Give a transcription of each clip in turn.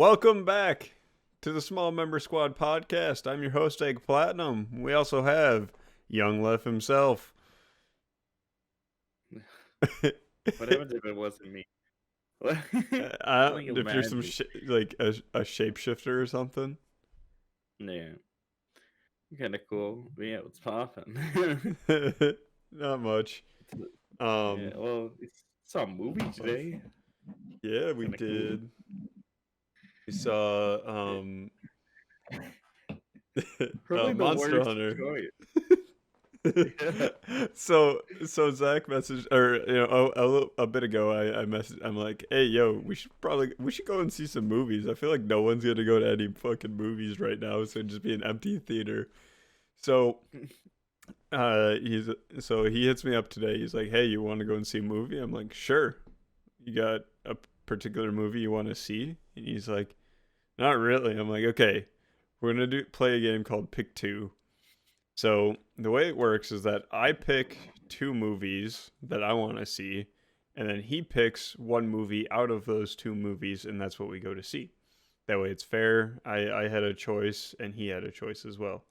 Welcome back to the Small Member Squad podcast. I'm your host, Egg Platinum. We also have Young Left himself. What happens if it wasn't me? Like If you're some imagine. like a shapeshifter or something. Yeah, kind of cool. But yeah, what's popping? Not much. Yeah, well, it's saw a movie today. Yeah, we Kind of cool. did. We saw Probably the Monster worst Hunter. choice. Yeah. So Zach messaged, or a bit ago, I messaged. I'm like, hey, yo, we should go and see some movies. I feel like no one's gonna go to any fucking movies right now, so it'd just be an empty theater. So he hits me up today. He's like, hey, you want to go and see a movie? I'm like, sure. You got a particular movie you want to see? And he's like, not really. I'm like, okay, we're gonna play a game called Pick Two. So the way it works is that I pick two movies that I want to see, and then he picks one movie out of those two movies, and that's what we go to see. That way it's fair. I had a choice, and he had a choice as well.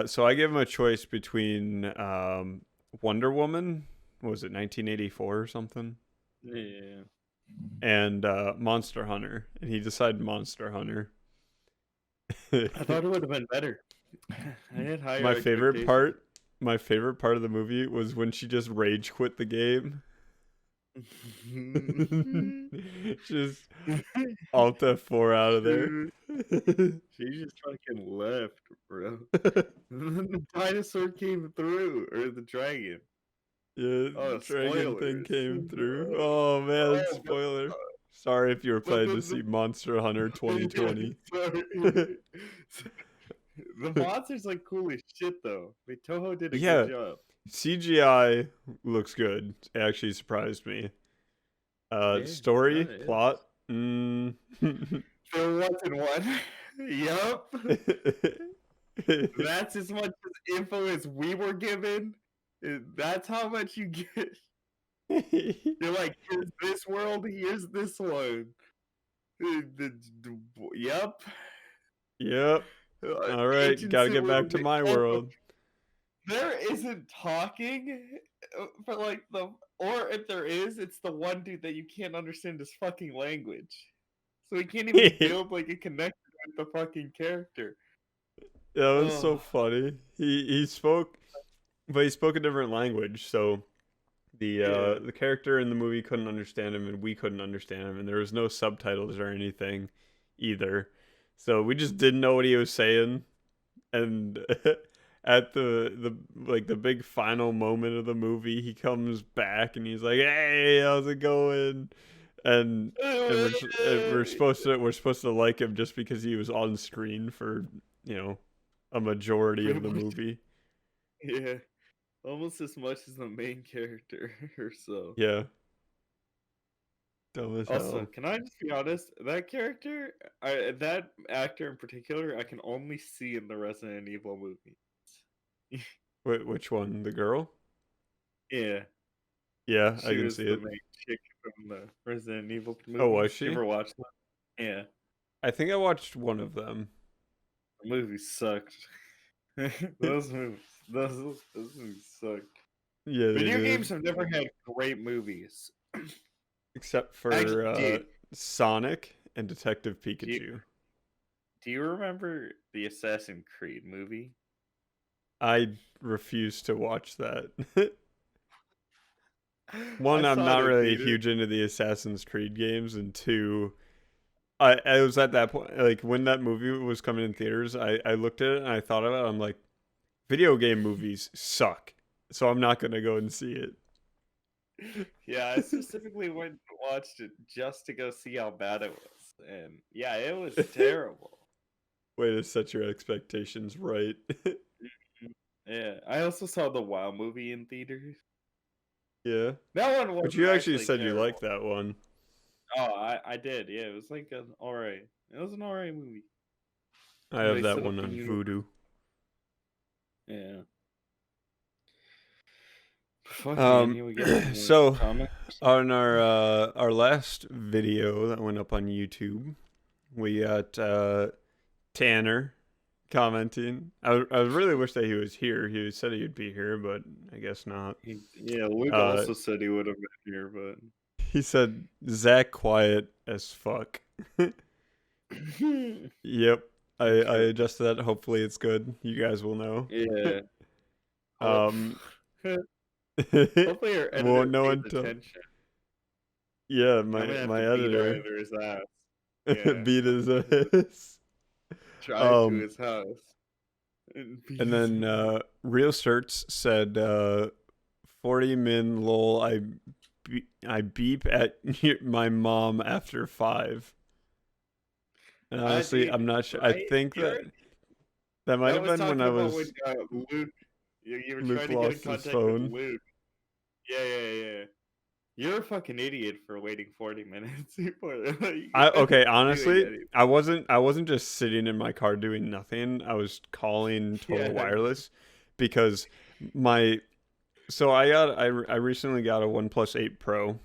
So I gave him a choice between Wonder Woman, what was it, 1984 or something? Yeah. And Monster Hunter, and he decided Monster Hunter. I thought it would have been better. I had higher my favorite expectations. part my favorite part of the movie was when she just rage quit the game. Just alt F4 out of there. Dude, she just fucking left, bro. And then the dinosaur came through, or the dragon. Yeah, Oh, dragon thing spoilers. came through. Oh man, Oh, but, spoiler. Sorry if you were but planning to see Monster Hunter 2020. sorry. The monster's like cool as shit though. Like, Toho did a good Yeah, job. CGI looks good. It actually surprised me. Yeah, no, Story, it is. plot. Mm. There wasn't one. Yup. That's as much as info as we were given. That's how much you get. You're like, here's this world, here's this one. Yup. Yep. All right, gotta Agency get back to my world. there isn't talking for like or if there is, it's the one dude that you can't understand his fucking language. So he can't even build like a connection with the fucking character. That was so Oh, funny. He spoke, but he spoke a different language. So yeah. the character in the movie couldn't understand him, and we couldn't understand him, and there was no subtitles or anything either. So we just didn't know what he was saying. And at the big final moment of the movie, he comes back and he's like, "Hey, how's it going?" And we're supposed to like him just because he was on screen for you know a majority Pretty of the much, movie. yeah. Almost as much as the main character or so. Yeah, dumb as Also, hell. can I just be honest? That character, that actor in particular, I can only see in the Resident Evil movie. Wait, which one? The girl? Yeah, Yeah, I she can was see the it. main chick from the Resident Evil Oh, was movies. You she? ever watched them? Yeah, I think I watched one of them. the movies sucked. Those movies sucked. Yeah, they Video did. games have never had great movies. Except for Actually, dude, Sonic and Detective do you, Pikachu. do you remember the Assassin's Creed movie? I refuse to watch that. I One, I'm saw not it in really theaters. huge into the Assassin's Creed games, and two, I was at that point, like when that movie was coming in theaters, I looked at it and I thought about it. I'm like, video game movies suck, so I'm not gonna go and see it. Yeah, I specifically went and watched it just to go see how bad it was. And yeah, it was terrible. Way to set your expectations right. Mhm. Yeah, I also saw the WoW movie in theaters. Yeah, That one but wasn't you actually actually said you liked terrible. that one. Oh, I did. Yeah, it was like an alright. It was an alright movie. I have They that set one up the on universe. Voodoo. Yeah. Fuck me, and we got any more So comics? on our last video that went up on YouTube, we got Tanner commenting. I really wish that he was here. He said he'd be here, but I guess not. Yeah, Luke Uh, also said he would have been here, but he said Zach quiet as fuck. Yep. I okay. adjusted that. Hopefully it's good. You guys will know. Yeah. Hope- um Hopefully our won't editor know pays until attention. yeah, I'm gonna have my to beat our editor editor's ass. Yeah, beat I'm his gonna have to ass. drive to Um his house and beat and his then ass. Real Certs said 40 min lol I beep at my mom after 5. And honestly, Dude, I'm not sure. I right? think You're that might that have was been when talking I about when was Luke. You were Luke trying to get in lost his contact with phone. Luke. Yeah. You're a fucking idiot for waiting 40 minutes before like, Okay, doing honestly, anything. I wasn't just sitting in my car doing nothing. I was calling Yeah, Total Wireless because my so I recently got a OnePlus 8 Pro.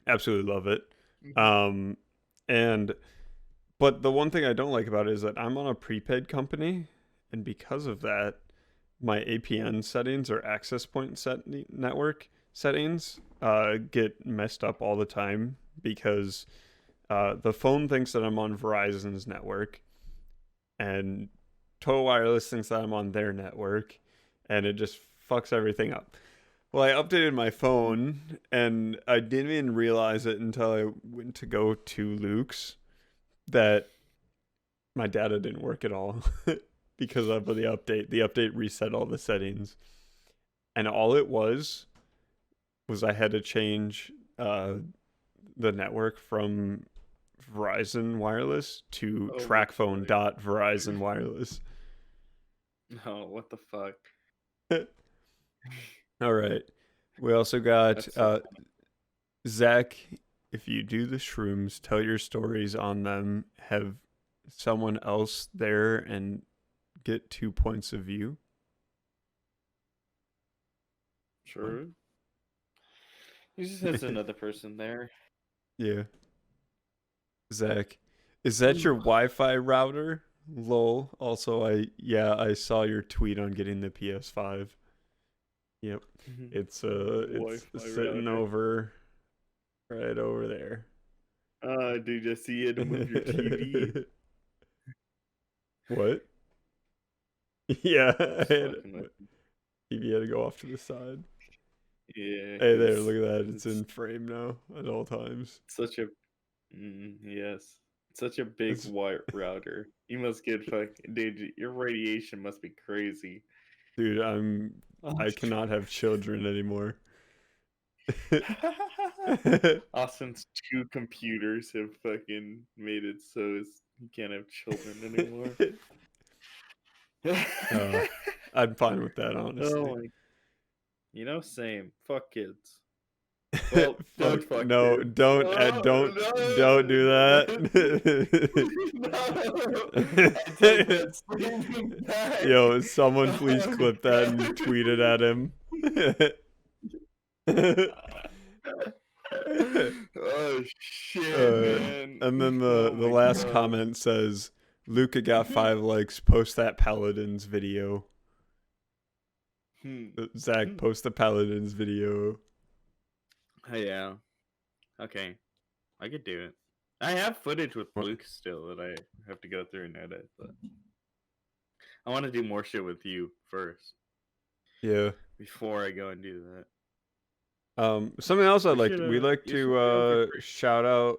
Absolutely love it. Mhm. Um and but the one thing I don't like about it is that I'm on a prepaid company, and because of that, my APN settings or access point network settings get messed up all the time because the phone thinks that I'm on Verizon's network, and Total Wireless thinks that I'm on their network, and it just fucks everything up. Well, I updated my phone, and I didn't even realize it until I went to go to Luke's that my data didn't work at all because of the update. The update reset all the settings, and all it was I had to change the network from Verizon Wireless to Oh my TrackPhone god. dot Verizon Wireless. No, what the fuck? All right. We also got That's so Zach. If you do the shrooms, tell your stories on them. Have someone else there and get 2 points of view. What? true. He just has another person there. Yeah. Zach, is that your Wi-Fi router? Lol. Also, I saw your tweet on getting the PS5. Yep. It's Wi-Fi sitting router. over right over there. Dude, I see you had to move your TV. What? Yeah, Just fucking with TV had to go off to the side. yeah, Hey there, look because at that. It's it's in frame now at all times. such a yes, such a big It's, white router. You must get fucking dude. Your radiation must be crazy. dude, Oh, I cannot have children anymore. Austin's two computers have fucking made it so he can't have children anymore. uh, I'm fine with that, Oh honestly. my, same. Fuck kids. Well, don't Fuck fuck no! kids. Don't do No. that. No. I take that statement back. Yo, someone please Oh, clip that and God. tweet it at him. Oh shit, man. And then Oh the my last god. comment says, "Luca got 5 likes. Post that Paladins video." Hmm. Zach, post the Paladins video. Yeah. Okay. I could do it. I have footage with What? Luke still that I have to go through and edit, but I want to do more shit with you first Yeah. before I go and do that. Something else I'd We like should we like you should be on for to free. shout out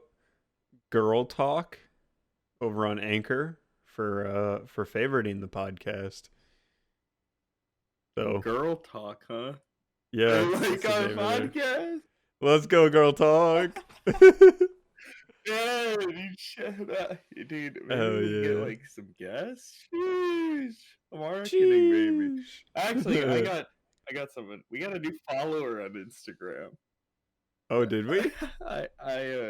Girl Talk over on Anchor for favoriting the podcast. So Girl talk, huh? yeah, Like that's the our name of there. podcast? Let's go, Girl Talk. Yeah, dude, shut up. Dude, maybe Hell we can get yeah. like some guests. Sheesh. Marketing, baby. Sheesh. Actually, I got someone. We got a new follower on Instagram. Oh, did we? I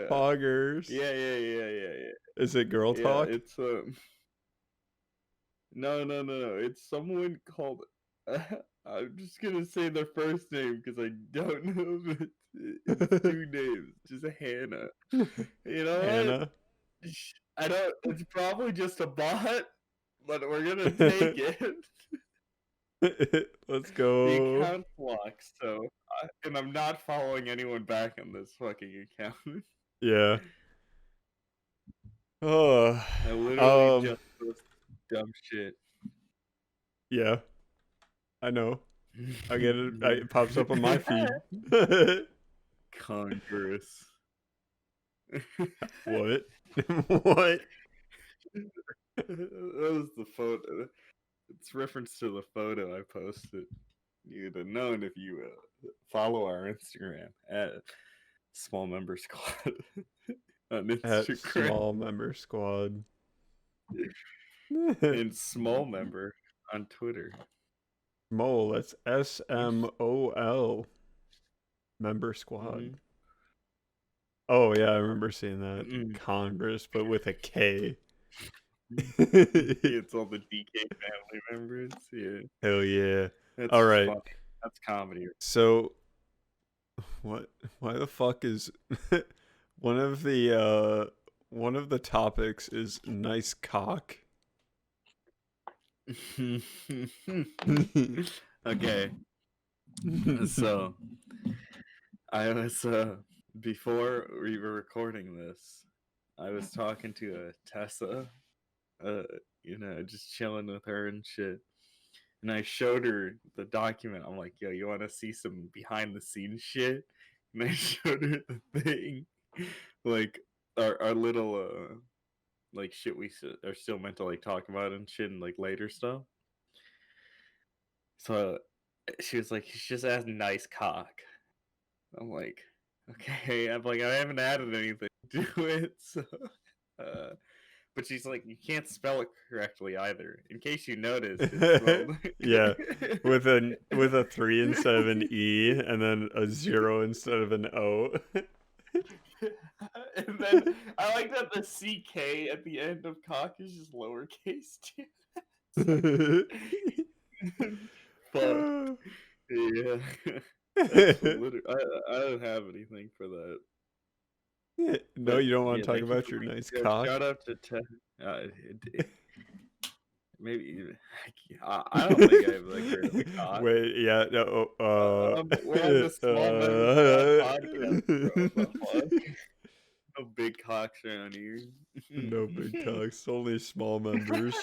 Poggers. yeah. Is it Girl Yeah, Talk? it's no. It's someone called I'm just gonna say their first name because I don't know if it's two names. Just Hannah. You know what? Hannah. I don't. It's probably just a bot, but we're gonna take it. Let's The go. account's locked, so and I'm not following anyone back on this fucking account. Yeah. Oh, I literally just post dumb shit. yeah. I know. I get it. It pops up on my feed. Congress. What? What? That was the photo. It's reference to the photo I posted. You'd have known if you follow our Instagram at Small Member Squad on At Instagram small member squad. and Small Member on Twitter. Mole. That's SMOL. Member squad. Mm-hmm. Oh yeah, I remember seeing that. Mm. Congress, but with a K. It's all the DK family members. Yeah, Hell yeah. that's All right. funny. That's comedy. So what why the fuck is one of the topics is nice cock? Okay, so I was before we were recording this, I was talking to Tessa, uh, just chilling with her and shit. And I showed her the document. I'm like, yo, you want to see some behind the scenes shit? And I showed her the thing, like our little like shit we are still meant to like talk about and shit and like later stuff. So she was like, she's just has nice cock. I'm like, okay. I'm like, I haven't added anything to it, so. Uh, but she's like, you can't spell it correctly either. In case you noticed, it's spelled. Yeah. With a 3 instead of an E and then a 0 instead of an O. And then I like that the CK at the end of cock is just lowercase too. Fuck. Yeah. That's literally. I don't have anything for that. No, But you don't want yeah, to talk thank you about for your being. nice Yeah, cock? shout out to Ted. Maybe I don't think I've like heard of a cock. Wait, yeah, no, We're on the Small Member Squad podcast, bro. What the fuck? No big cocks around here. no big cocks, only small members.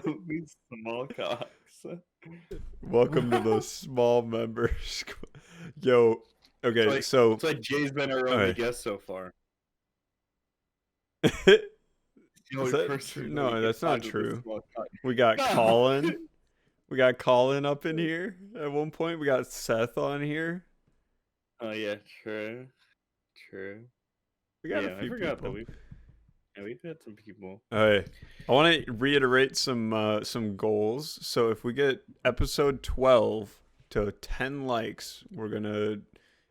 Only small cocks. Welcome to the small members. Yo, okay, so It's like Jay's been our all only right. guest so far. Is The only that true? person that we No, can that's not find with a true. small cock. We got No. Colin. We got Colin up in here at one point. We got Seth on here. Oh yeah, true. True. We got a Yeah, I few forgot that people. we've had some people. Okay, I want to reiterate some goals. So if we get episode 12 to 10 likes,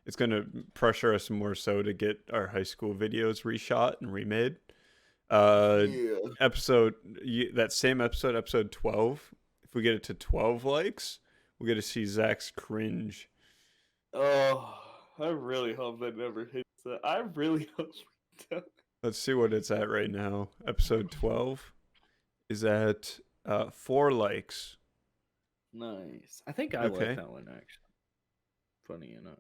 it's gonna pressure us more so to get our high school videos reshot and remade. Yeah. That same episode 12. If we get it to 12 likes, we'll get to see Zach's cringe. Oh, I really hope that never hits that. I really hope we don't. Let's see what it's at right now. Episode 12 is at 4 likes. Nice. I think I Okay. like that one actually. Funny enough.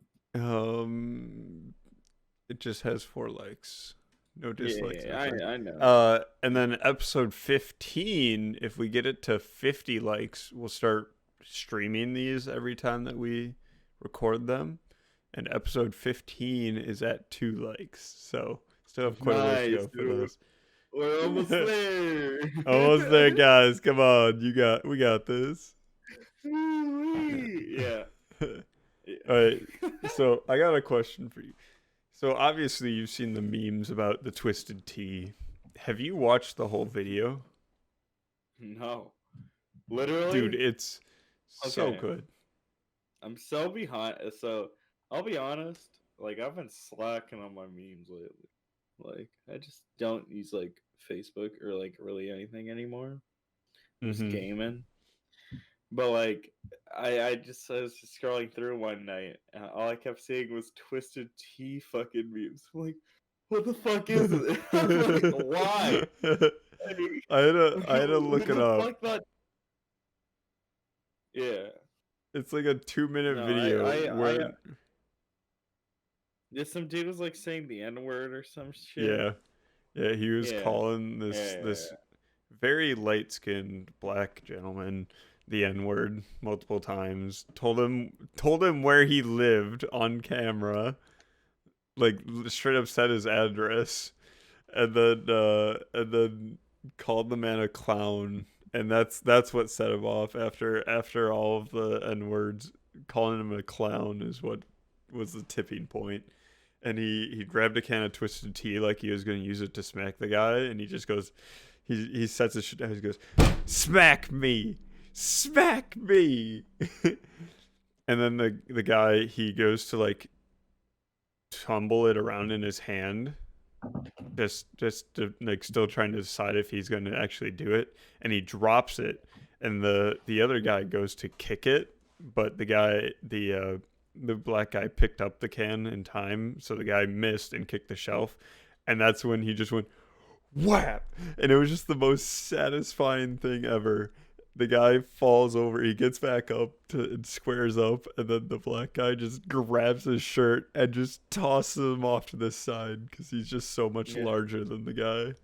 It just has 4 likes. No dislikes. Yeah, I know. And then episode 15, if we get it to 50 likes, we'll start streaming these every time that we record them. And episode 15 is at 2 likes. So still have quite a ways to go for those. We're almost there. Almost there, guys. Come on, we got this. Yeah. All right. So I got a question for you. So obviously you've seen the memes about the twisted tea. Have you watched the whole video? No. Literally? Dude, it's so good. I'm so behind. So I'll be honest. Like I've been slacking on my memes lately. Like I just don't use like Facebook or like really anything anymore. I'm just gaming. But like, I was just scrolling through one night, and all I kept seeing was Twisted Tea fucking memes. I'm like, what the fuck is it? I'm like, why? I had to Who look it the up. fuck thought? Yeah. It's like a 2 minute No, video where yeah, some dude was like saying the N word or some shit. yeah, yeah, he was Yeah. calling Yeah. this very light skinned black gentleman the N word multiple times. Told him where he lived on camera, like straight up said his address, and then called the man a clown, and that's what set him off. After all of the N words, calling him a clown is what was the tipping point. And he grabbed a can of Twisted Tea like he was going to use it to smack the guy, and he just goes, he sets his shit down. He goes, "Smack me, smack me." And then the guy, he goes to like tumble it around in his hand, just to, like, still trying to decide if he's going to actually do it, and he drops it, and the other guy goes to kick it, but the black guy picked up the can in time, so the guy missed and kicked the shelf, and that's when he just went whap, and it was just the most satisfying thing ever. The guy falls over, he gets back up and squares up, and then the black guy just grabs his shirt and just tosses him off to the side because he's just so much Yeah. larger than the guy.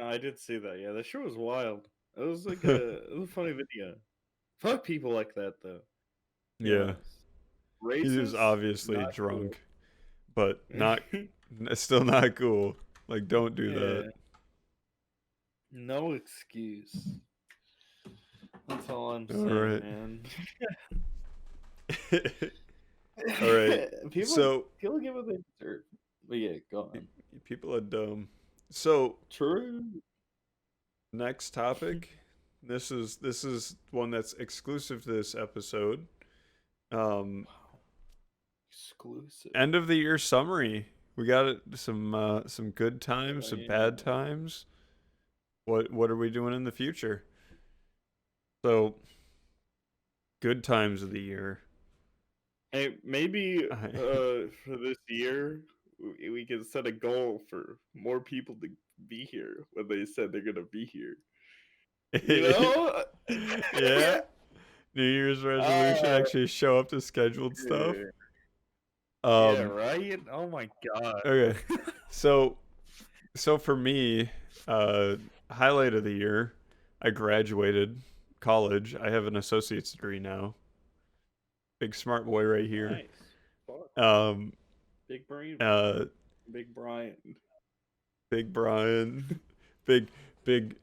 I did see that. Yeah, the show was wild. It was like it was a funny video. Fuck people like that though. Be Yeah, honest. he was Racist, obviously not cool. drunk, but still not cool. Like, don't do that. Yeah, no excuse. That's all I'm All saying, right. man. All right. people So people get what they deserve. But yeah, go on. people are dumb. So True. next topic. This is one that's exclusive to this episode. Um, Exclusive. End of the year summary. We got some good times, some Yeah. bad times. What are we doing in the future? So, good times of the year. Hey, maybe for this year we can set a goal for more people to be here when they said they're gonna be here. You know? Yeah. New Year's resolution uh, actually show up to scheduled stuff. yeah, Um, right? Oh my god. okay. So for me, highlight of the year, I graduated college. I have an associate's degree now. Big smart boy right here. Nice. Fuck. Um, Big brain. uh, Big Brian. Big Brian, big big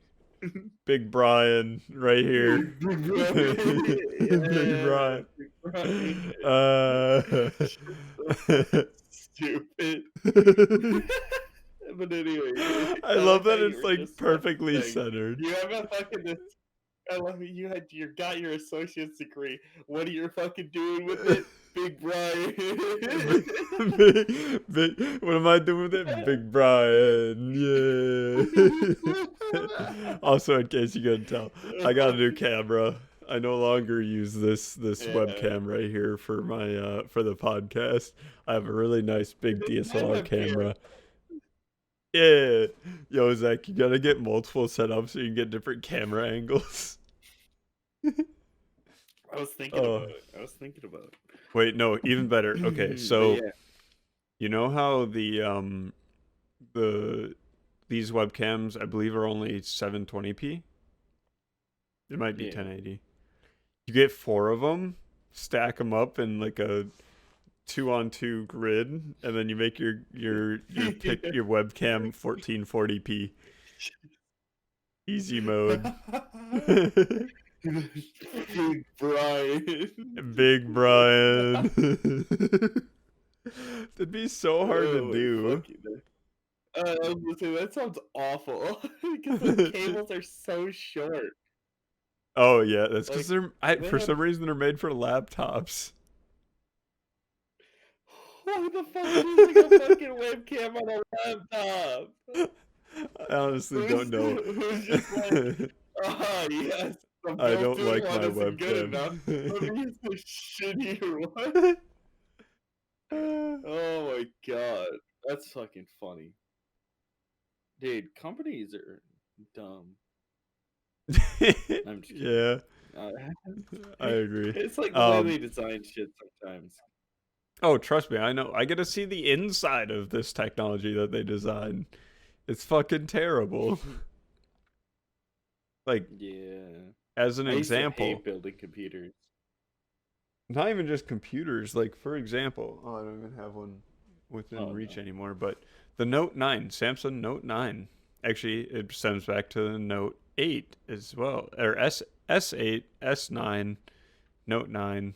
big Brian right here. Big Brian. Big Yeah, Brian. Big Brian. Stupid. But anyway, I I love like how that you it's were like just perfectly saying, centered. you have a fucking this. I love you got your associate's degree. What are you fucking doing with it, Big Brian? What am I doing with it? Big Brian. Yeah. Also, in case you couldn't tell, I got a new camera. I no longer use this Yeah. webcam right here for my for the podcast. I have a really nice big DSLR camera. Yeah. Yo, Zach, you gotta get multiple setups so you can get different camera angles. I was thinking Oh, about it. wait, no, even better. Okay, But so yeah, you know how the these webcams I believe are only 720p? It might be yeah. 1080. You get 4 of them, stack them up in like a 2-on-2 grid, and then you make your webcam 1440p easy mode. Big Brian. Big Brian. That'd be so hard to Oh my do. fucking I was gonna say that sounds awful because the cables are so short. Oh yeah, that's because Like they for have. some reason they're made for laptops. Why the fuck using a fucking webcam on a laptop? I honestly don't know. Who's just like, oh yes, The I don't built-in like one my isn't good webcam. enough. Let me use the shittier one. Oh my god. That's fucking funny. Dude, companies are dumb. I'm just kidding. Yeah, Uh, I agree. it's like the way Um, they design shit sometimes. oh, trust me, I know. I get to see the inside of this technology that they design. It's fucking terrible. Like, Yeah. as an I used to hate example, building computers. not even just computers. Like, for example, oh, I don't even have one within Oh reach no. anymore. But the Note 9, Samsung Note 9, actually, it stems back to the Note 8 as well, or S8, S9, Note 9,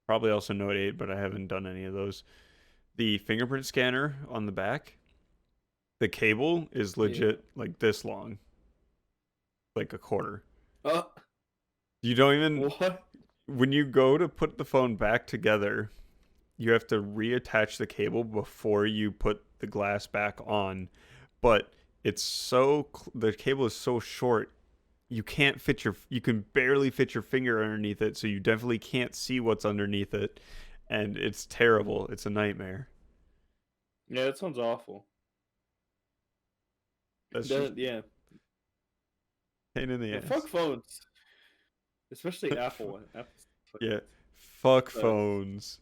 probably also Note 8, but I haven't done any of those. The fingerprint scanner on the back, the cable is Yeah. legit like this long, like a quarter. Uh, You don't even, what? when you go to put the phone back together, you have to reattach the cable before you put the glass back on. But the cable is so short, you can barely fit your finger underneath it, so you definitely can't see what's underneath it. And it's terrible. It's a nightmare. Yeah, that sounds awful. That's just That, yeah. pain in the Yeah, fuck ass. phones. Especially Apple. Apple's fucking Yeah. Fuck sucks. phones.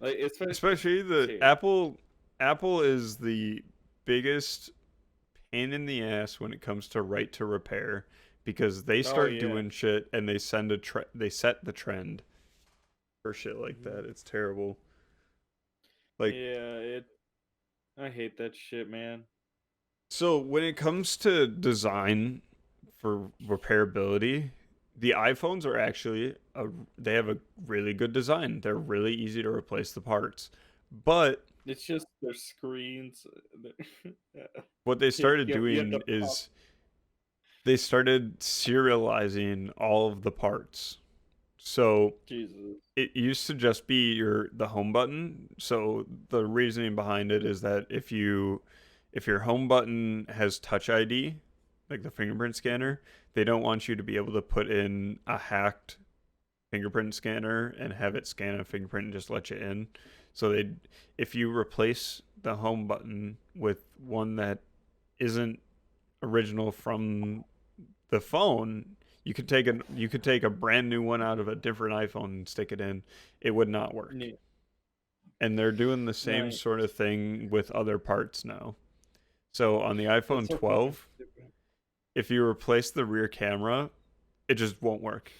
Like, especially, Especially the dude. Apple is the biggest pain in the ass when it comes to right to repair because they Oh start yeah. doing shit and they set the trend for shit like Mhm. that. It's terrible. Like, Yeah, I hate that shit, man. so when it comes to design for repairability, the iPhones are actually they have a really good design. They're really easy to replace the parts. But It's just their screens. what they started You have to doing pop. is they started serializing all of the parts. So Jesus. it used to just be the home button. So the reasoning behind it is that if your home button has Touch ID, like the fingerprint Mhm. scanner, they don't want you to be able to put in a hacked fingerprint scanner and have it scan a fingerprint and just let you in. So if you replace the home button with one that isn't original from the phone, you could take a brand new one out of a different iPhone and stick it in. It would not work. Yeah. And they're doing the same Nice. sort of thing with other parts now. So on the That's iPhone so fucking 12, stupid. if you replace the rear camera, it just won't work.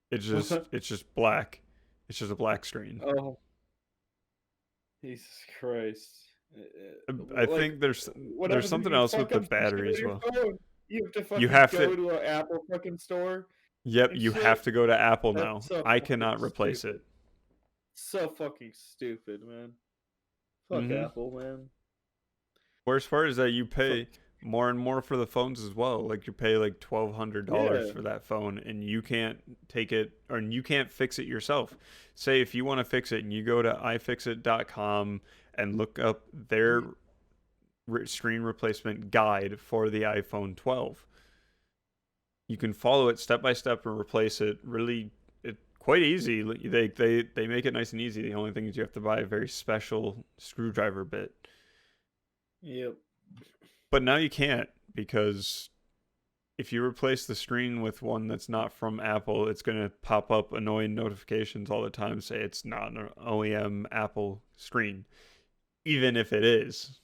What? It's just black. It's just a black screen. Oh, Jesus Christ. I Like, think what there's happens if something you else with fuck the up some shit battery with as your well. phone? You have to You fucking have to go to an Apple fucking store Yep, and you have shit. to go to Apple That's now. so I fucking cannot replace stupid. it. So fucking stupid, man. Fuck Mhm. Apple, man. Worst part is that you Fuck. pay more and more for the phones as well. Like you pay like $1,200 Yeah. for that phone, and you can't take it or you can't fix it yourself. Say if you want to fix it, and you go to ifixit.com and look up their Ye- screen replacement guide for the iPhone 12. You can follow it step by step and replace it. Really, quite easy. They make it nice and easy. The only thing is you have to buy a very special screwdriver bit. Yep. But now you can't because if you replace the screen with one that's not from Apple, it's going to pop up annoying notifications all the time say it's not an OEM Apple screen, even if it is.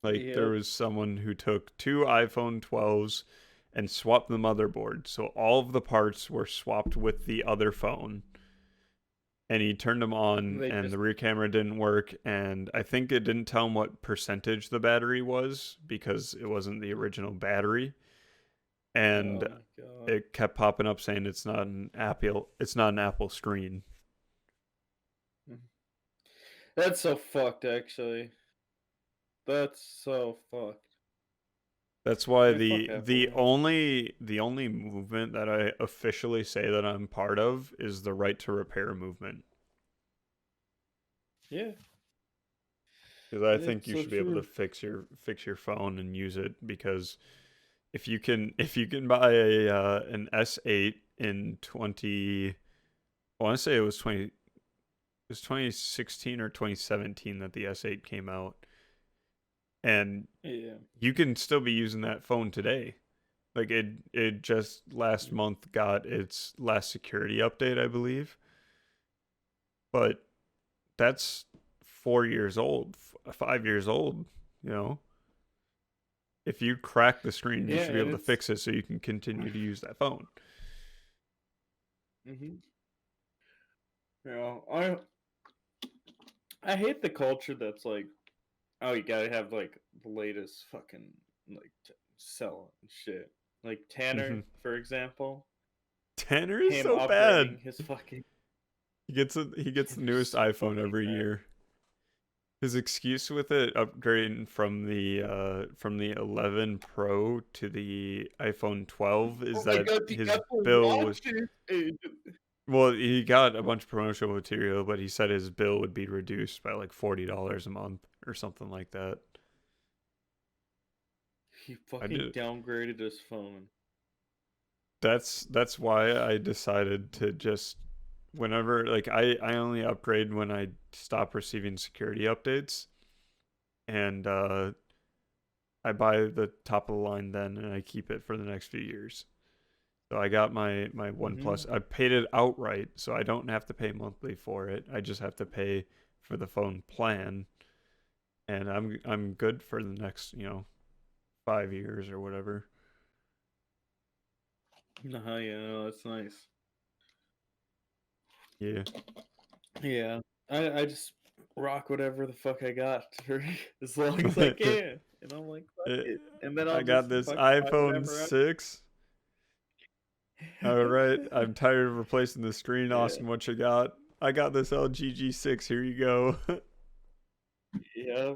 Like there Yep. was someone who took two iPhone 12s and swapped the motherboard. So all of the parts were swapped with the other phone. And he turned them on They and just. the rear camera didn't work, and I think it didn't tell him what percentage the battery was because it wasn't the original battery. Oh And my god. it kept popping up saying it's not an Apple screen. That's so fucked, actually. That's so fucked. That's why Man, fuck Apple, man. the only movement that I officially say that I'm part of is the right to repair movement. Yeah, Because I think it's you so should be able to true. fix your phone and use it because if you can buy a an S8 in 20, I want to say it was 2016 or 2017 that the S8 came out, and Yeah. you can still be using that phone today. Like it just last month got its last security update, I believe, but that's 4 years old, 5 years old. You know, if you crack the screen, you Yeah, should be and able to it's fix it so you can continue to use that phone. hmm you know, I hate the culture that's like, oh, you gotta have like the latest fucking like cell and shit. Like Tanner, for example, Tanner is him so bad. upgrading his fucking He gets the Tanner's newest so iPhone fucking every bad. year. His excuse with it upgrading from the 11 Pro to the iPhone 12 is Oh my that god, the his Apple bill was, Watches! well, he got a bunch of promotional material, but he said his bill would be reduced by like $40 a month or something like that. He I fucking did. downgraded his phone. That's why I decided to just, whenever, like, I only upgrade when I stop receiving security updates, and I buy the top of the line then, and I keep it for the next few years. So I got my Mm-hmm. OnePlus. I paid it outright, so I don't have to pay monthly for it. I just have to pay for the phone plan, and I'm good for the next 5 years or whatever. No, yeah, no, that's nice. Yeah. Yeah, I just rock whatever the fuck I got for as long as I can, and I'm like, fuck Eh, it, and then I I'll got just this fucking buy iPhone whatever 6. I. All right, I'm tired of replacing the screen. Yeah, Asking what you got. I got this LG G6. Here you go. yeah,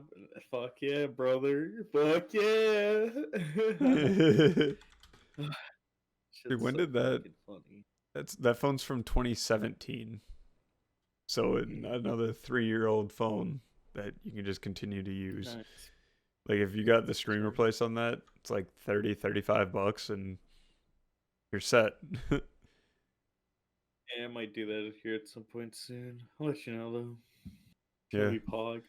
fuck yeah, brother, fuck yeah. Dude, Shit's when so did that? fucking funny. That phone's from 2017. So another 3-year-old phone that you can just continue to use. Nice. Like if you got the screen Sure. replaced on that, it's like 30, $35 and you're set. Yeah, I might do that here at some point soon. I'll let you know though. Can Yeah. we pog?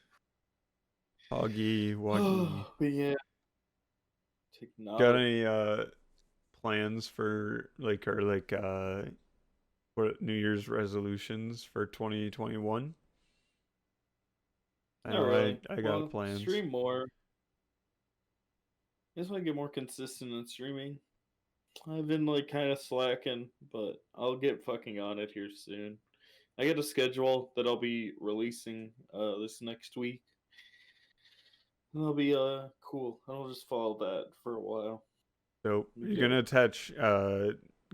Hoggy Woggy. Oh, but yeah, Got technology. any plans for like or like what New Year's resolutions for 2021? I Not know I really. I got Well, plans. stream more. I just want to get more consistent in streaming. I've been like kind of slacking, but I'll get fucking on it here soon. I get a schedule that I'll be releasing this next week. It'll be cool. I'll just follow that for a while. So Be you're good. gonna attach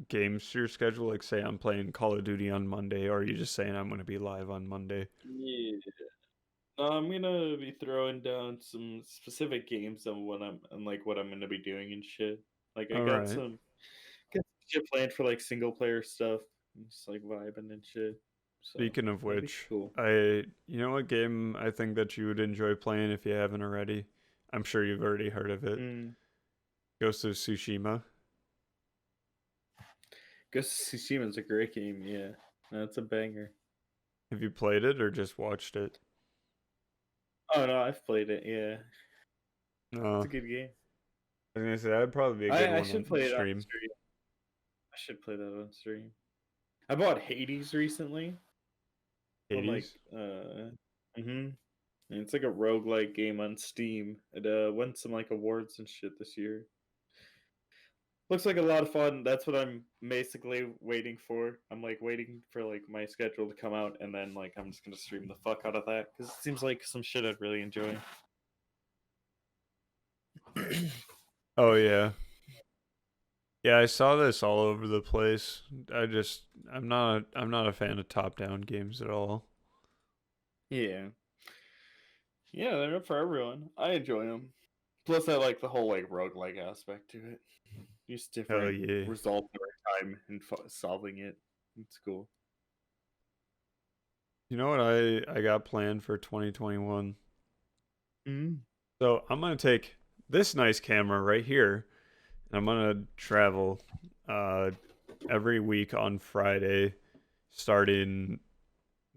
games to your schedule, like say I'm playing Call of Duty on Monday, or are you just saying I'm gonna be live on Monday? Yeah. No, I'm gonna be throwing down some specific games on what I'm like what I'm gonna be doing and shit. Like I All right. got some shit planned for like single player stuff. I'm just like vibing and shit. So Speaking of that'll be which, cool. you know what game I think that you would enjoy playing if you haven't already? I'm sure you've already heard of it. Mm. Ghost of Tsushima. Ghost of Tsushima's a great game, yeah. That's a banger. Have you played it or just watched it? Oh no, I've played it, yeah. It's No. a good game. I was gonna say that'd probably be a good I one should on play it on stream. stream. I should play that on stream. I bought Hades recently on like Hades. mm-hmm. And it's like a roguelike game on Steam. It won some like awards and shit this year. Looks like a lot of fun. That's what I'm basically waiting for. I'm like waiting for like my schedule to come out, and then like I'm just gonna stream the fuck out of that because it seems like some shit I'd really enjoy. Oh yeah. Yeah, I saw this all over the place. I'm not a fan of top-down games at all. Yeah, yeah, they're not for everyone. I enjoy them. Plus, I like the whole like roguelike aspect to it. Just Hell different yeah. results every time and solving it. It's cool. You know what I got planned for 2021? Mm. So I'm gonna take this nice camera right here, I'm gonna travel uh every week on Friday, starting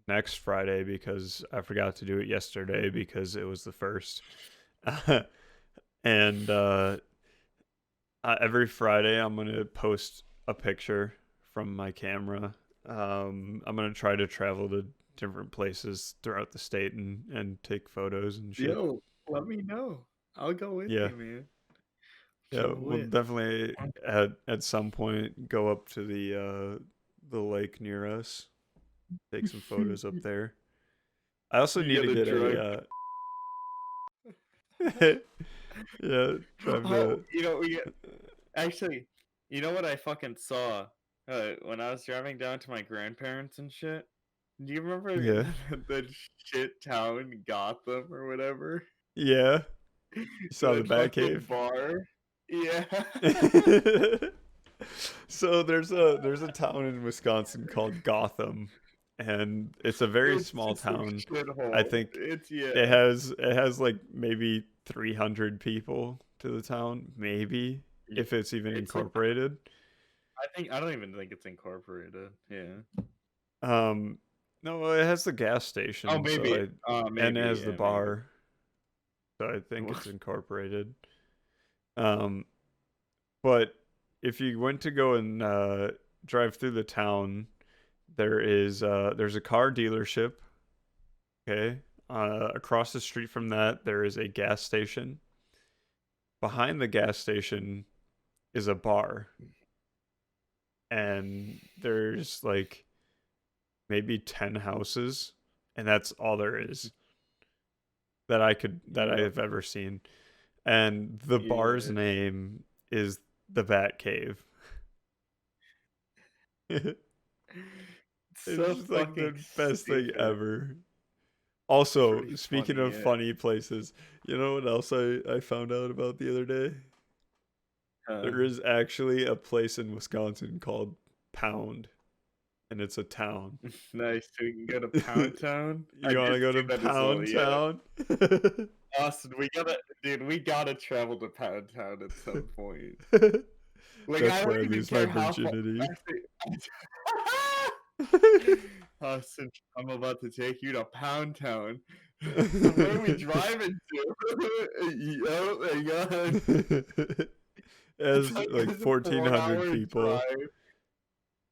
next Friday because I forgot to do it yesterday because it was the first. And every Friday I'm gonna post a picture from my camera. I'm gonna try to travel to different places throughout the state and take photos and shit. Yo, let me know. I'll go with Yeah, you, man. yeah, Go we'll with. definitely at some point go up to the lake near us, take some photos up there. I also You need to gotta get drive. a yeah, drive Oh, to we get actually. You know what I fucking saw when I was driving down to my grandparents and shit. Do you remember yeah, the shit town Gotham or whatever? yeah. You saw the That Bat fucking Cave. bar. Yeah. So there's a town in Wisconsin called Gotham, and it's a very It's small just a town. I shithole. think It's it has like maybe 300 people to the town, maybe yeah. if it's even It's like incorporated. I don't even think it's incorporated. Yeah. Um, no, it has the gas Oh, station, so maybe. and it Maybe. has the Yeah, maybe. bar, so I think it's incorporated. Um, but if you went to go and drive through the town, there's a car dealership. Okay, across the street from that, there is a gas station. Behind the gas station is a bar, and there's like maybe 10 houses, and that's all there is that I Yep. have ever seen. And the bar's Yeah. name is the Bat Cave. It's It's so just like fucking the best thing stupid. ever. It's Also, pretty speaking funny, of yeah. funny places, you know what else I found out about the other day? Uh, There is actually a place in Wisconsin called Pound, and it's a town. nice. So we can go to Pound Town. I You want did to go see to that as well. Pound Yeah. Town? Austin, dude, we gotta travel to Pound Town at some point. Like, That's I where I don't even lose my care how far. virginity. Austin, I'm about to take you to Pound Town. Where are we driving to? Yo, hang on. It's As like like a 1,400 4-hour people. drive.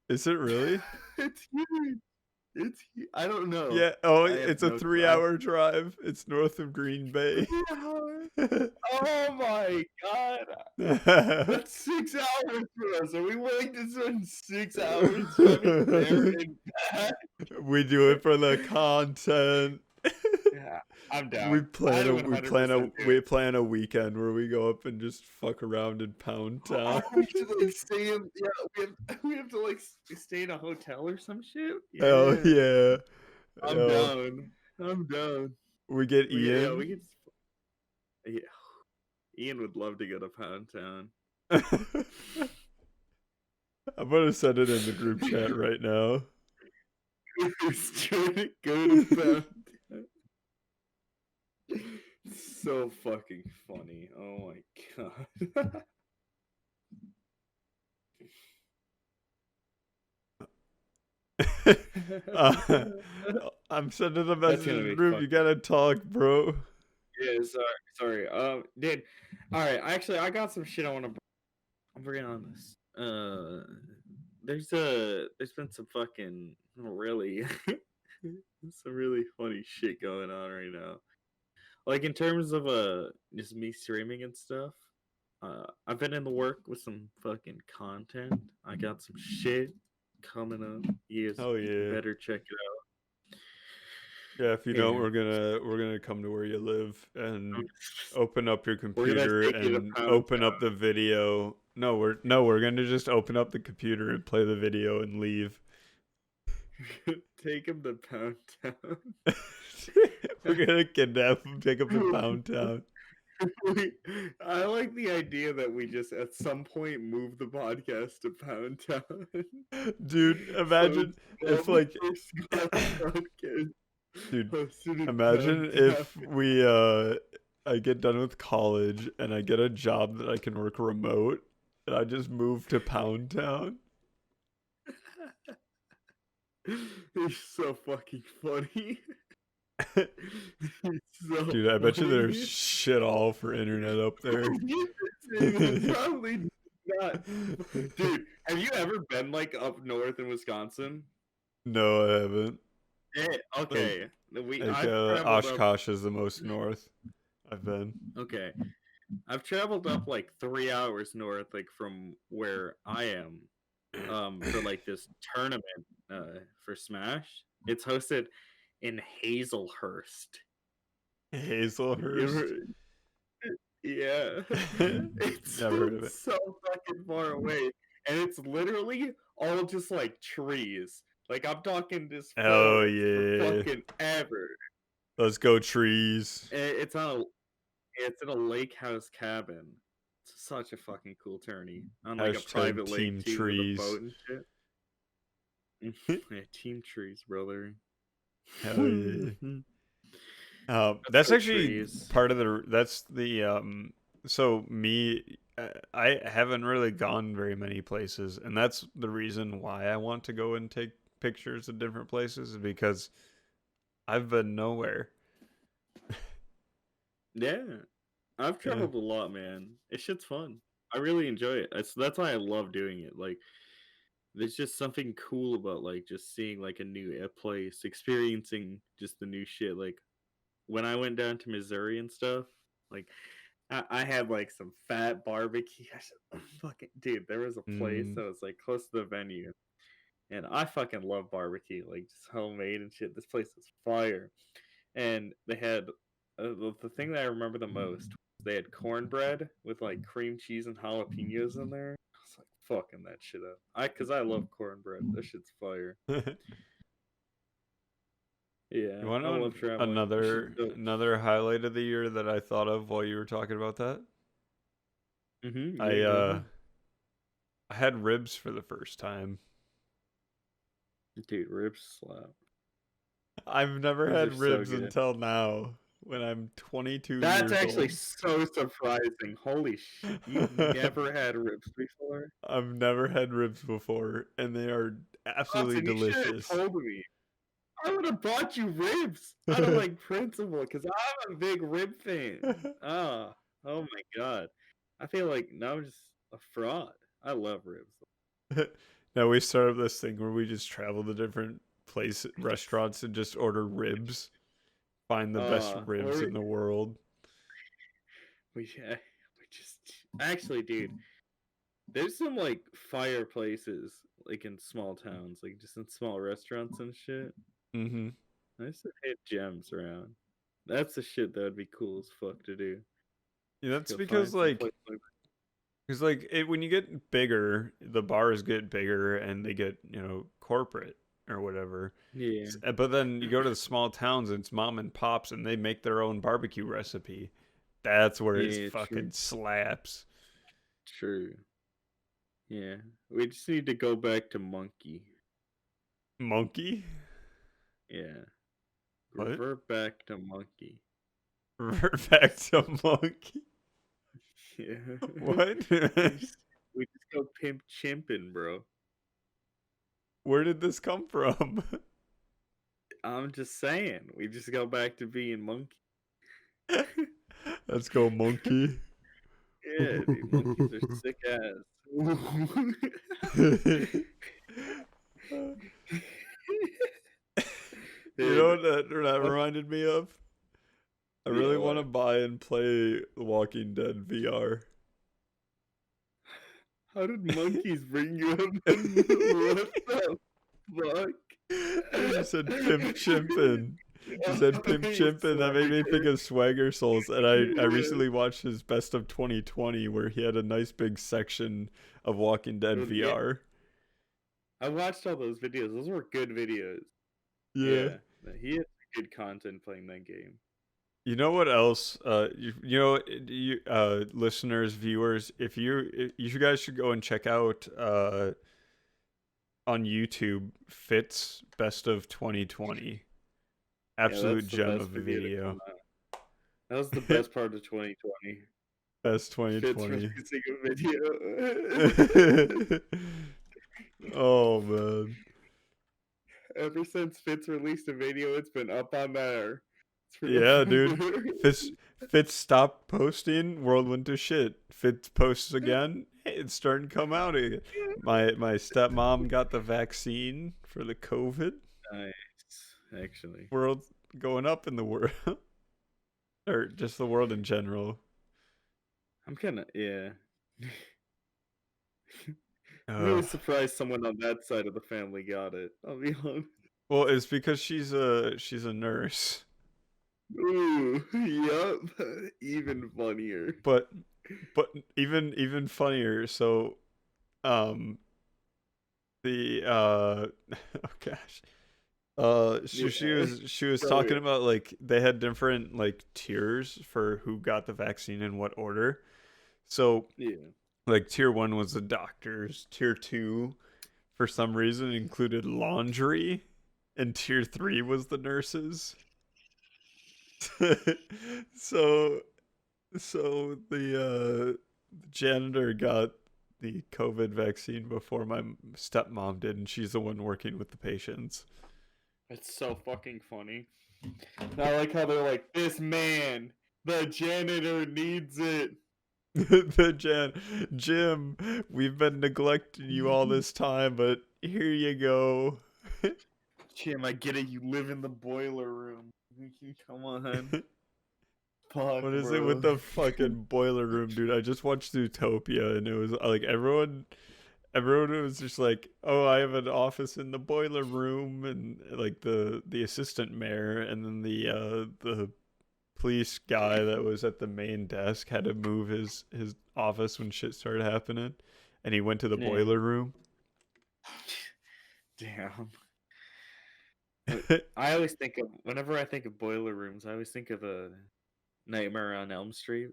Is it really? It's huge. I don't know. Yeah. Oh, I have it's a no three clue. hour drive. It's north of Green Bay. 3 hours? Oh my god. That's 6 hours for us. Are we willing to spend 6 hours driving there and back? We do it for the content. Yeah, I'm We down. plan I'd a we plan a 100% do we it. plan a weekend where we go up and just fuck around in Pound Oh, Town. we should like stay in. Yeah, we have to like stay in a hotel or some shit. Hell Yeah, yeah. I'm Yo, down. I'm down. we get Yeah, Ian. we could. Yeah, Ian would love to go to Pound Town. I'm gonna send it in the group chat right now. Who's trying to go to Pound Town? So fucking funny. Oh my god. uh, I'm sending a That's message gonna in the be group. fucking. You gotta talk, bro. Yeah, sorry. Dude. All right. Actually, I got some shit I want to. I'm bringing on this. There's been some fucking really, some really funny shit going on right now. Like in terms of just me streaming and stuff. I've been in the work with some fucking content. I got some shit coming up. You guys Oh yeah. better check it Yeah, if you out. don't, Yeah. we're gonna come to where you live Um, and open up your We're gonna computer take you to and Pound open up the video. No, we're gonna just open up the computer and play the video and leave. Town. Take him to Pound Town. We're gonna kidnap him, take him to Pound Town. I like the idea that we just at some point move the podcast to Pound Town. Dude, So imagine it's if the like first podcast dude, hosted in Pound imagine Town. if I get done with college and I get a job that I can work remote and I just moved to Pound Town. It's so fucking funny. It's so Dude, I bet you there's funny. shit all for internet up there. It's probably not. Dude, have you ever been like up north in Wisconsin? No, I haven't. Like, Okay. I've traveled up. Oshkosh is the most north I've been. Okay. I've traveled up like 3 hours north, like from where I am, for like this tournament, for Smash. It's hosted in Hazelhurst. You Hazelhurst? ever- yeah, it's Never heard of it. so fucking far away, and it's literally all just like trees. Like I'm talking this Oh forest for yeah. fucking ever. Let's go trees. It's on a it's in a lake house cabin. It's such a fucking cool tourney on like a Hashtag private lake team too with a trees. boat and shit. Yeah, team trees, brother. Hell yeah. Let's That's go actually trees. part of so me, I haven't really gone very many places, and that's the reason why I want to go and take pictures of different places, because I've been nowhere. Yeah, I've Yeah. traveled a lot, man. It shit's fun. I really enjoy it. That's why I love doing it. Like, there's just something cool about like just seeing like a new place, experiencing just the new shit. Like when I went down to Missouri and stuff, like I had like some fat barbecue. Fucking dude, there was a place Mm. that was like close to the venue, and I fucking love barbecue, like just homemade and shit. This place is fire, and they had the thing that I remember the most. They had cornbread with like cream cheese and jalapenos in there. I was like fucking that shit up. Cause I love cornbread. That shit's fire. You Yeah, want I to know love traveling. That shit's another dope. another highlight of the year that I thought of while you were talking about that? Yeah, I go uh ahead, I had ribs for the first time. dude. Ribs slap. I've never Those are had so ribs good. until now when I'm 22 That's years actually old. so surprising. Holy shit. You've never had ribs before? I've never had ribs before, and they are absolutely Austin, you should have delicious. told me. I would have bought you ribs out of like principle because I'm a big rib fan. Ah, oh my god. I feel like now I'm just a fraud. I love ribs. Now we started this thing where we just travel to different restaurants, and just order ribs. Find the best ribs Or in the world. we just actually, dude. There's some like fireplaces like in small towns, like just in small restaurants and shit. Mm-hmm. I used to hit gems around. That's the shit that would be cool as fuck to do. Yeah, Just that's go because find some place like like because like when you get bigger, the bars get bigger and they get corporate or whatever. yeah, But then you go to the small towns and it's mom and pops and they make their own barbecue recipe. That's where it yeah, true, fucking slaps. true. Yeah, we just need to go back to Monkey. Monkey? Yeah, What? revert back to Monkey. Revert back to monkey? Yeah, What? we just we just go pimp chimping, bro. Where did this come from? I'm just saying, we just go back to being Monkey. Let's go, monkey. Yeah, dude, monkeys are sick ass. You know Dude, what that what, reminded me of? I yeah, really want to what? buy and play The Walking Dead VR. How did monkeys bring you up? And what the fuck? You just said pimp chimpin'. You said pimp You chimpin'. That made me think swagger. of Swagger Souls. And I Yeah. recently watched his Best of 2020 where he had a nice big section of Walking Dead Dude, yeah, VR. I watched all those videos. Those were good videos. Yeah. Yeah, he had good content playing that game. You know what else? Listeners, viewers, you guys should go and check out on YouTube Fitz Best of 2020. Yeah, Absolute that's the gem best of a video to come video. out. That was the best part of 2020. Best Fitz 2020. releasing a video. Oh man. Ever since Fitz released a video, it's been up on there. It's Yeah, dude. forever. Fitz stopped posting. World went to shit. Fitz posts again. Hey, it's starting to come out again. My stepmom got the vaccine for the COVID. Nice, actually. World going up in the world, or just the world in general. I'm kind of, yeah. I'm Uh, really surprised someone on that side of the family got it. I'll be honest. well, it's because she's a nurse. Ooh, yep. Even funnier. But even funnier. So um the oh gosh. Yeah. She was talking Brilliant. about like they had different like tiers for who got the vaccine in what order. So Yeah. like tier 1 was the doctors, tier 2 for some reason included laundry, and tier 3 was the nurses. so the janitor got the COVID vaccine before my stepmom did, and she's the one working with the patients. It's so fucking funny. I like how they're like, this man, the janitor needs it. Jim, we've been neglecting you all this time, but here you go. Jim, I get it. You live in the boiler room. Come on. Fuck, What is it with bro. the fucking boiler room, dude? I just watched Zootopia, and it was like everyone was just like, "Oh, I have an office in the boiler room," and like the assistant mayor, and then the police guy that was at the main desk had to move his office when shit started happening, and he went to the Yeah. boiler room. Damn. I always think of, whenever I think of boiler rooms, I always think of a Nightmare on Elm Street.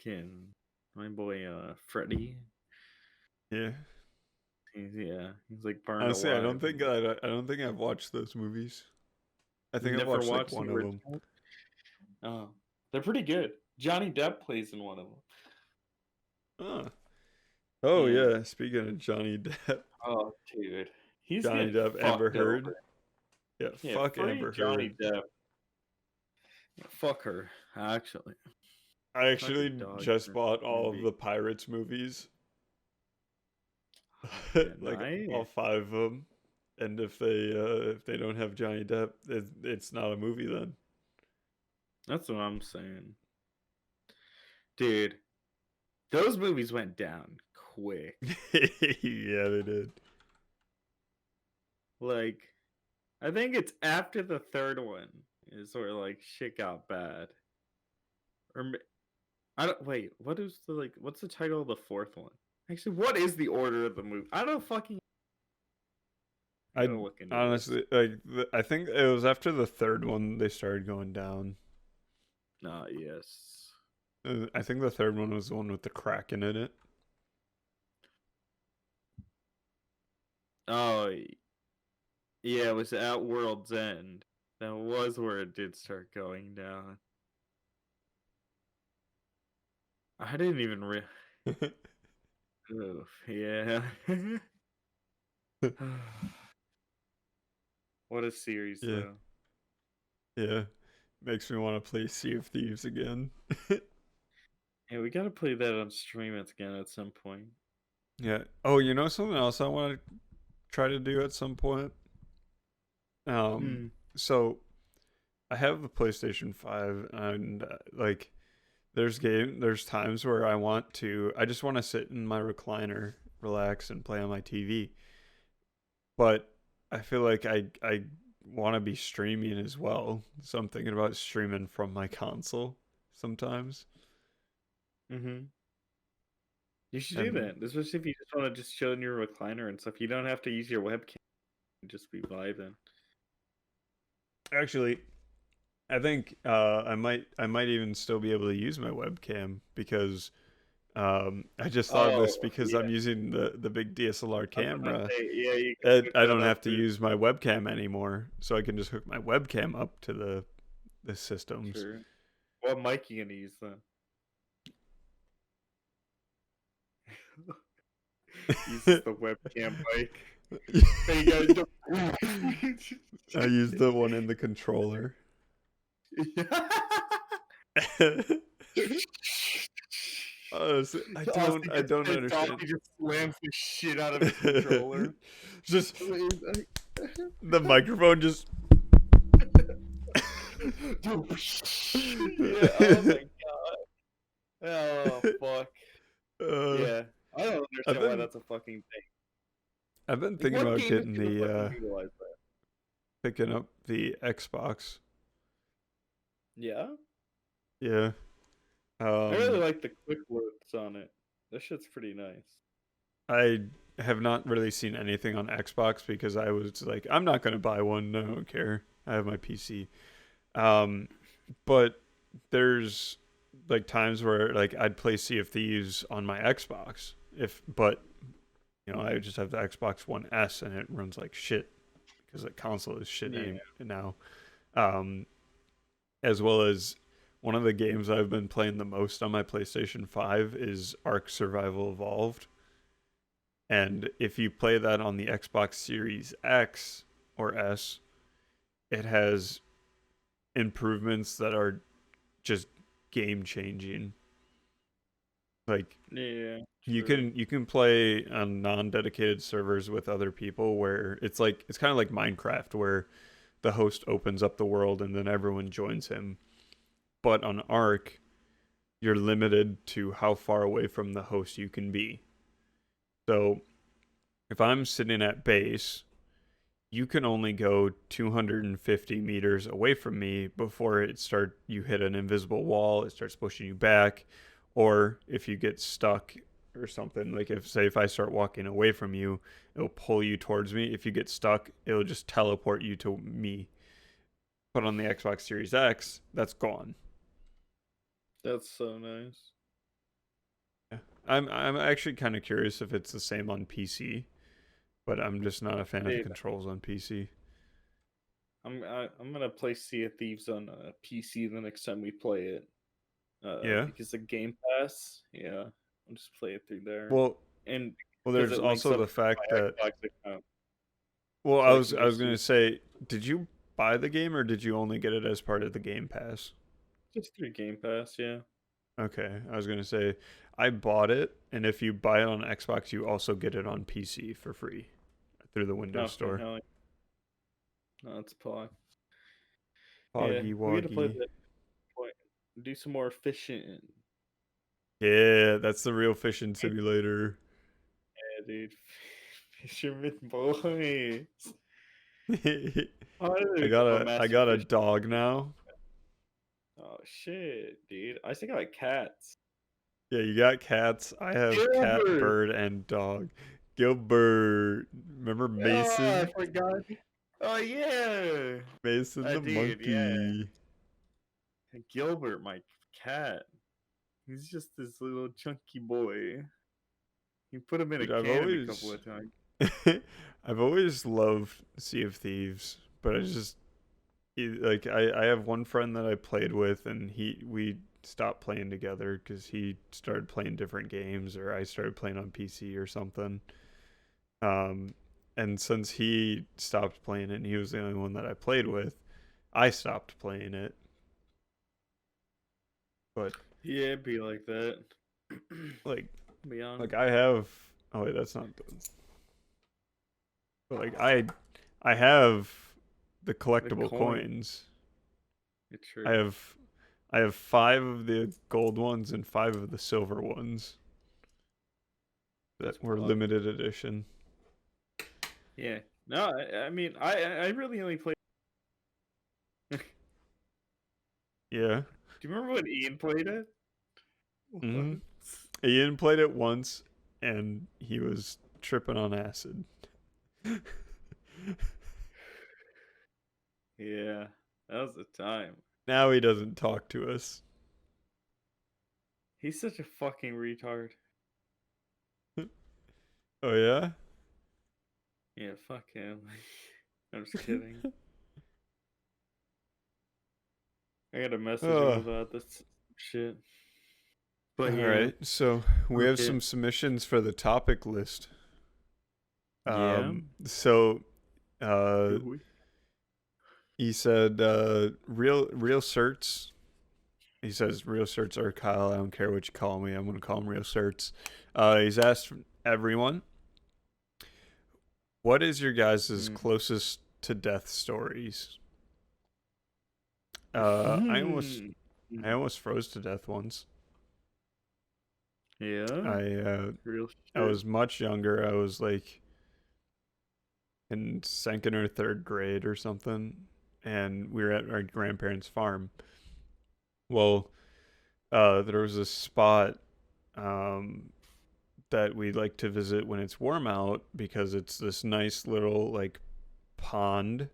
Can my boy Freddy? Yeah. He's like burned Honestly, alive. I don't think I've watched those movies. I You've think I've never watched like watched the one of them. original? Oh, they're pretty good. Johnny Depp plays in one of them. Oh. Oh Yeah. yeah. Speaking of Johnny Depp, Oh, dude, he's Johnny getting Depp, Amber fucked Heard. over. Yeah, Yeah, fuck free Amber Johnny Heard. Depp. Yeah, fuck her, actually. I Fucking actually dog just bought all of movie. the Pirates movies, Oh, yeah, like nice. all five of them. And if they don't have Johnny Depp, it's not a movie then. That's what I'm saying, dude. Those movies went down quick. Yeah, they did. Like, I think it's after the third one is where like shit got bad. I don't wait. What is the like? What's the title of the fourth one? Actually, what is the order of the movie? I don't fucking. I I gotta look into this. honestly like I think it was after the third one they started going down. Ah, yes. I think the third one was the one with the Kraken in it. Oh, yeah. It was at World's End. That was where it did start going down. I didn't even Oof, yeah. What a series, Yeah, though. yeah. Makes me want to play Sea of Thieves again. Yeah, we gotta play that on stream again at some point. Yeah. Oh, you know something else I want to try to do at some point? Um, Hmm. so I have the PlayStation 5, and like there's times where I just want to sit in my recliner, relax and play on my TV. But I feel like I want to be streaming as well. So I'm thinking about streaming from my console sometimes. Mm-hmm. You should do And that, especially if you just want to just chill in your recliner and stuff. You don't have to use your webcam. Just be vibing. actually, I think I might even still be able to use my webcam because I just thought of this Oh, because yeah. I'm using the big DSLR I was gonna camera. say, yeah, you can hook I that don't up have to too. use my webcam anymore, so I can just hook my webcam up to the systems. Sure. What mic you gonna use then? Uses the webcam mic. Hey guys, I used the one in the controller. Honestly, Austin I gets don't pissed off. understand. He just slams the shit out of his controller. Just Yeah, the microphone just. oh my god. Oh fuck. uh, Yeah. I don't I've understand why been that's a fucking thing. I've been Like thinking what about game is getting gonna fucking the utilize that? picking up the Xbox. Yeah? Yeah. I really Um, like the quick loops on it. That shit's pretty nice. I have not really seen anything on Xbox because I was like, I'm not gonna buy one. I don't care. I have my PC. Um, but there's like times where like I'd play Sea of Thieves on my Xbox but I just have the Xbox One S and it runs like shit because the console is shit Yeah. now. Um, as well as one of the games I've been playing the most on my PlayStation 5 is Ark Survival Evolved. And if you play that on the Xbox Series X or S, it has improvements that are just game changing. Like Yeah, you true. can play on non-dedicated servers with other people where it's kind of like Minecraft where the host opens up the world and then everyone joins him. But on Ark, you're limited to how far away from the host you can be. So if I'm sitting at base, you can only go 250 meters away from me before you hit an invisible wall, it starts pushing you back, or if you get stuck or something, like if I start walking away from you, it'll pull you towards me. If you get stuck, it'll just teleport you to me. But on the Xbox Series X, that's gone. That's so nice. Yeah. I'm actually kind of curious if it's the same on PC, but I'm just not a fan of the Dude, controls on PC. I'm gonna play Sea of Thieves on a PC the next time we play it. Yeah. Because the Game Pass, yeah, I'll just play it through there, Well, and well, because there's it links also up the to fact that my Xbox account, well, so I can I was just gonna use say, did you buy the game or did you only get it as part of the Game Pass? just through Game Pass. Yeah. Okay, I was gonna say I bought it, and if you buy it on Xbox, you also get it on PC for free through the Windows Okay. Store. Hell yeah. No, that's pog. Yeah, Poggy we got to play woggy. that point. Do some more fishing. Yeah, that's the real fishing simulator. Yeah, dude. Fisherman boys. Oh, I I didn't got become a I master got a fish. dog now. Oh shit, dude. I think I like cats. Yeah, you got cats. I have cat, Gilbert. bird, and dog. Gilbert. Remember Oh, I Mason? forgot. Oh yeah. Mason I the did, yeah. monkey. Gilbert, my cat. He's just this little chunky boy. You put him in a Dude, cannon a couple of times. I've always loved Sea of Thieves, but like I have one friend that I played with, and we stopped playing together because he started playing different games, or I started playing on PC or something. Um, and since he stopped playing it, and he was the only one that I played with, I stopped playing it. But Yeah, it'd be like that. like Be honest. like I have. Oh wait, that's not done. But like I have the The collectible coin. coins. It's I true. have I have 5 of the gold ones and 5 of the silver ones That's that were pog. limited edition. Yeah. No, I mean, I really only played. Do Yeah. you remember when Ian played it? Hmm. What? Ian played it once and he was tripping on acid. Yeah, that was the time. Now he doesn't talk to us. He's such a fucking retard. Oh yeah? Yeah, fuck him. I'm just kidding. I gotta message him Oh, about this shit. But All yeah, right, so we have okay. some submissions for the topic list. Yeah. So uh, Do we? he said real certs. He says real certs are Kyle. I don't care what you call me. I'm gonna call him real certs. He's asked everyone, what is your guys' Mm. closest to death stories? I almost Mm. I almost froze to death once. Yeah. I Real I shit. was much younger. I was like in second or third grade or something, and we were at our grandparents' farm. Well, there was a spot um, that we like to visit when it's warm out because it's this nice little like pond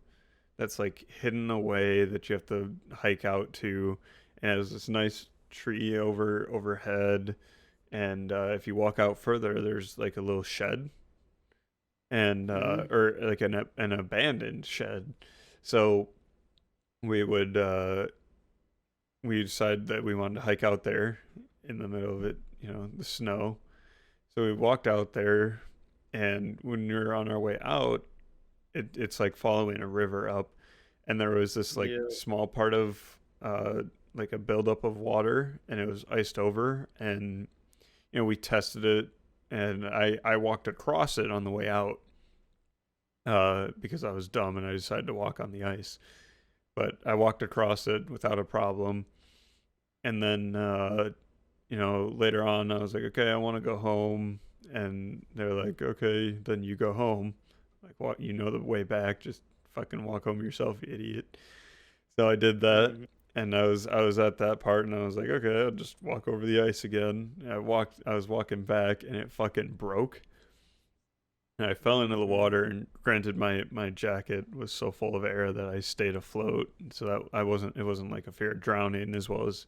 that's like hidden away that you have to hike out to, and it has this nice tree overhead. And if you walk out further, there's like a little shed and Mm-hmm. or like an abandoned shed. So we would we decided that we wanted to hike out there in the middle of it, the snow. So we walked out there, and when we were on our way out, it's like following a river up, and there was this like Yeah. small part of like a buildup of water, and it was iced over, and we tested it, and I walked across it on the way out because I was dumb and I decided to walk on the ice. But I walked across it without a problem, and then later on I was like, okay, I want to go home, and they're like, okay, then you go home. Like, what? You know the way back. Just fucking walk home yourself, you idiot. So I did that, Mm-hmm. and I was at that part, and I was like, okay, I'll just walk over the ice again. And I was walking back, and it fucking broke. And I fell into the Mm-hmm. water, and granted, my jacket was so full of air that I stayed afloat, so that it wasn't like a fear of drowning, as well as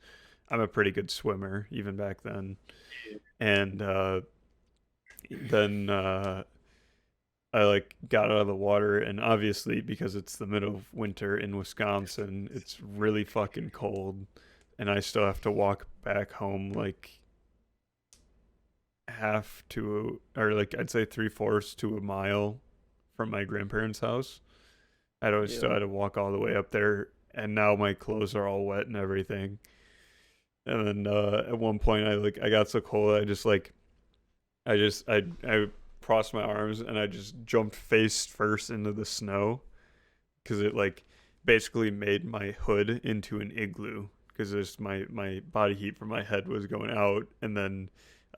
I'm a pretty good swimmer even back then. And then I like got out of the water, and obviously because it's the middle of winter in Wisconsin, it's really fucking cold, and I still have to walk back home like half to or like I'd say three-fourths to a mile from my grandparents' house. I'd always still Yeah. had to walk all the way up there, and now my clothes are all wet and everything. And then at one point, I got so cold, I crossed my arms and I just jumped face first into the snow because it like basically made my hood into an igloo because just my body heat from my head was going out, and then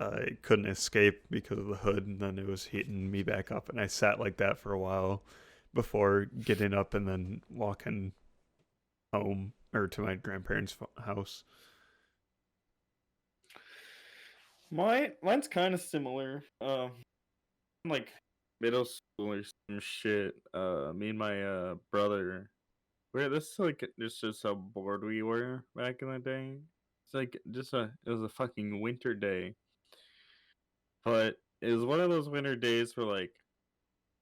it couldn't escape because of the hood, and then it was heating me back up, and I sat like that for a while before getting up and then walking home or to my grandparents' house. Mine's kind of similar. Like middle school or some shit. Me and my brother. Where this is like just how bored we were back in the day. It's like it was a fucking winter day, but it was one of those winter days where like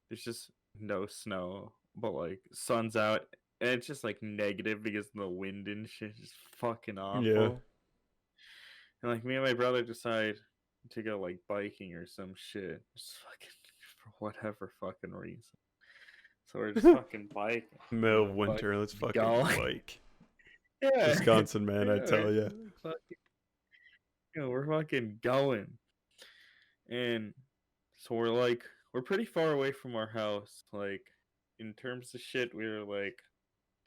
there's just no snow, but like sun's out, and it's just like negative because of the wind and shit. Just fucking Yeah. awful. And like me and my brother decide to go like biking or some shit, just fucking for whatever fucking reason. So we're just fucking biking, and Middle of we're winter, let's fucking fucking going. bike. Yeah, Wisconsin man, I yeah, tell ya. fucking, we're fucking going, and so we're pretty far away from our house. Like in terms of shit, we were like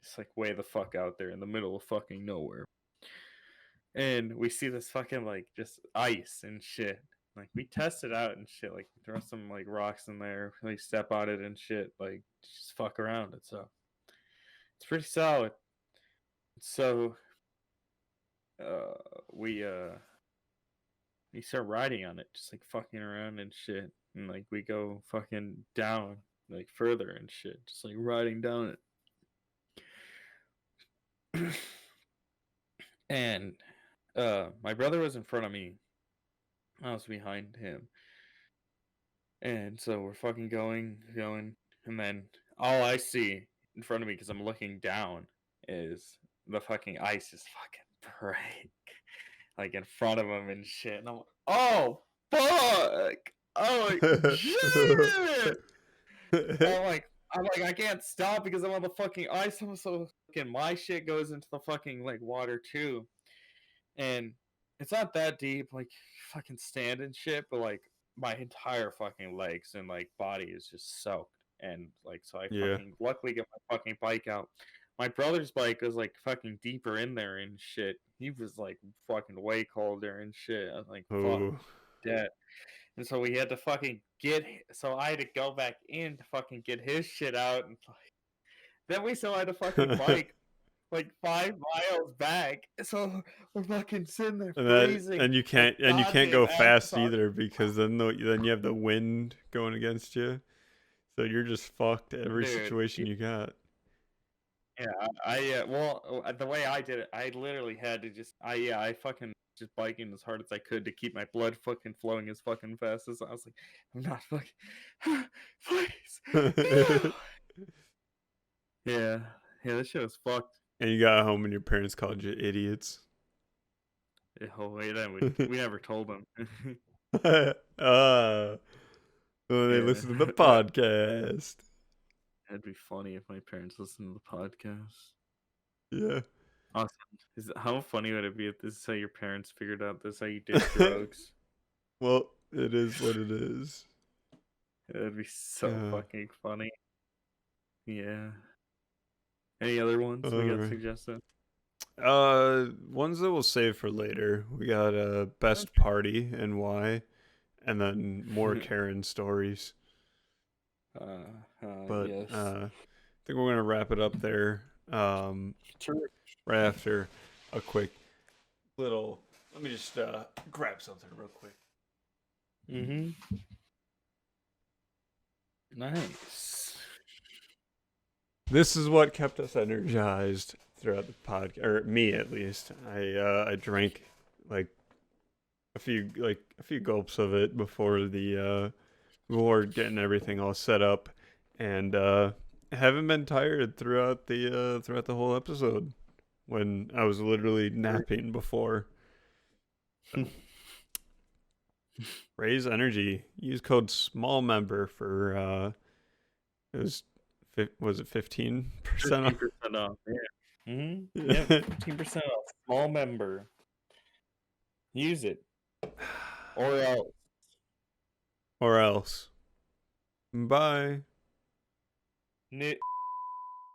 it's like way the fuck out there in the middle of fucking nowhere. And we see this fucking like just ice and shit. Like we test it out and shit. Like throw some like rocks in there, like step on it and shit. Like just fuck around it. So it's pretty solid. So uh we uh we start riding on it, just like fucking around and shit. And like we go fucking down like further and shit, just like riding down it. And my brother was in front of me. I was behind him. And so we're fucking going, and then all I see in front of me because I'm looking down is the fucking ice is fucking break. like in front of him and shit. And I'm like, oh fuck! Oh like, shit! I'm like, I can't stop because I'm on the fucking ice. I'm so fucking my shit goes into the fucking like water too, and it's not that deep, like fucking stand and shit, but like my entire fucking legs and like body is just soaked, and like so I Yeah. fucking luckily get my fucking bike out. My brother's bike was like fucking deeper in there and shit. He was like fucking way colder and shit. I was like, fuck, Oh. dead. And so we had to fucking so I had to go back in to fucking get his shit out, and then we still had to fucking bike like 5 miles back. So we're fucking sitting there freezing our and you can't goddamn go asses fast off. either because then you have the wind going against you. So you're just fucked every Dude, situation you got. yeah, the way I did it, I literally had to I fucking just biking as hard as I could to keep my blood fucking flowing as fucking fast as I was like, I'm not fucking, please, no. Yeah, yeah, this shit was fucked. And you got home and your parents called you idiots. Yeah, oh wait, we never told them. uh, well, they Yeah, listen to the podcast. that'd be funny if my parents listened to the podcast. Yeah. Awesome. How funny would it be if this is how your parents figured out this is how you did drugs? Well, it is what it is. That'd be so fucking funny. Yeah. Any other ones we got Alright. suggested? Ones that we'll save for later. We got best Okay. party and why, and then more Karen stories. But Yes. I think we're gonna wrap it up there. Sure. Right after a quick little. Let me just grab something real quick. Mm-hmm. Nice. This is what kept us energized throughout the podcast, or me at least. I drank like a few gulps of it before before getting everything all set up, and haven't been tired throughout the whole episode when I was literally napping before. So, raise energy. Use code SMALLMEMBER for was it 15% off? 15% off. Yeah. Mm-hmm. Yep. 15% off. Small member. Use it. Or else. Or else. Bye.